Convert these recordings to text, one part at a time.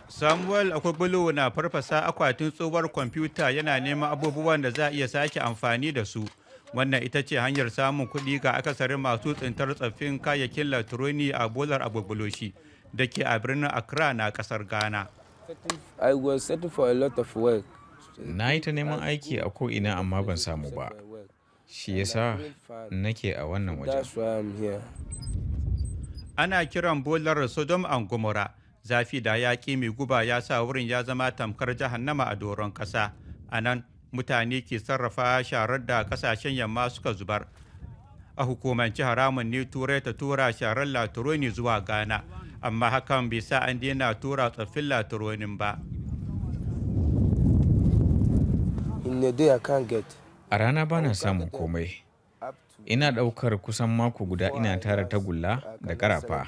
Samuel Akpabolo na farfasa akwatin tsohuwar kwamfuta yana neman abubuwan da za a iya sake amfani da su. Wannan ita ce hanyar samun kuɗi ga akasarin masu tsintar tsaffin kayayyakin latironi a bolar Agbogbloshi da ke a birnin Accra na ƙasar Ghana. Na yi ta neman aiki a ko'ina amma ban samu ba. Shi yasa nake a wannan wajen. Ana kiran bolar Sodom and Gomorrah. Zafi da yaƙi mai guba ya sa wurin ya zama tamkar jahannama a doron ƙasa. A nan mutane ke sarrafa sharar da ƙasashen yamma suka zubar. A hukumance haramun ne turai ta tura sharar latironi zuwa Ghana, amma hakan bai sa an daina tura tsaffin latironin ba. A rana bana samun komai. Ina ɗaukar kusan mako guda ina tara tagulla da ƙarafa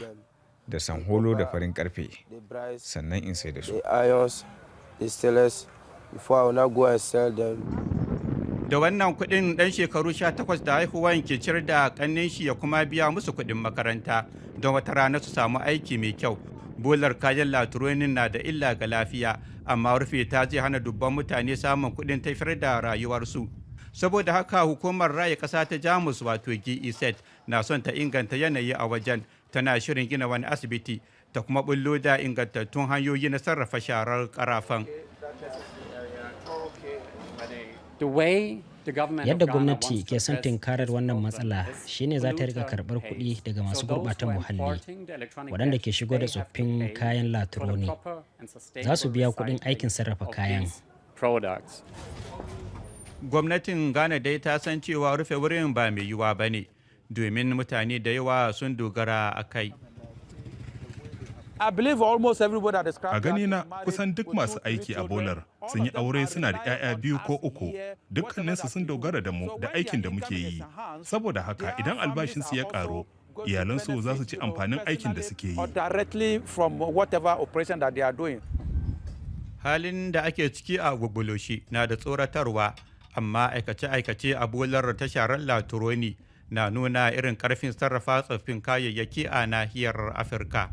da sanholo da farin ƙarfe, sannan in sai da su. Da wannan kuɗin ɗan shekaru 18 da haihuwan ke ciyar da ƙannin shi ya kuma biya musu kuɗin makaranta don wata rana su samu aiki mai kyau. Bolar kayan latironin na da illa ga lafiya, amma rufe ta zai hana dubban mutane samun kuɗin tafiyar da rayuwarsu. Saboda haka hukumar raya ƙasa ta Jamus wato GEZ na son ta inganta yanayi a wajen, tana shirin gina wani asibiti ta kuma bullo da ingantattun hanyoyi na sarrafa sharar karafan. Yadda gwamnati ke son tinkarar wannan matsala shine za ta rika karɓar kuɗi daga masu gurɓata muhalli waɗanda ke shigo da tsoffin kayan latironi. Za su biya kuɗin aikin sarrafa kayan. Gwamnatin Ghana dai ta san cewa rufe wurin ba mai yiwuwa ba ne, domin mutane da yawa sun dogara a kai. A gani na kusan duk masu aiki a bolar sun yi aure suna da 'ya'ya 2 ko 3, dukkaninsu sun dogara da mu da aikin da muke yi. Saboda haka idan albashinsu ya ƙaru, iyalansu za su ci amfanin aikin da suke yi. Halin da ake ciki a Agbogbloshi na da tsoratarwa, amma aikace-aikace a bolar ta sharar latironi na nuna irin ƙarfin sarrafa tsoffin kayayyaki a nahiyar Afirka.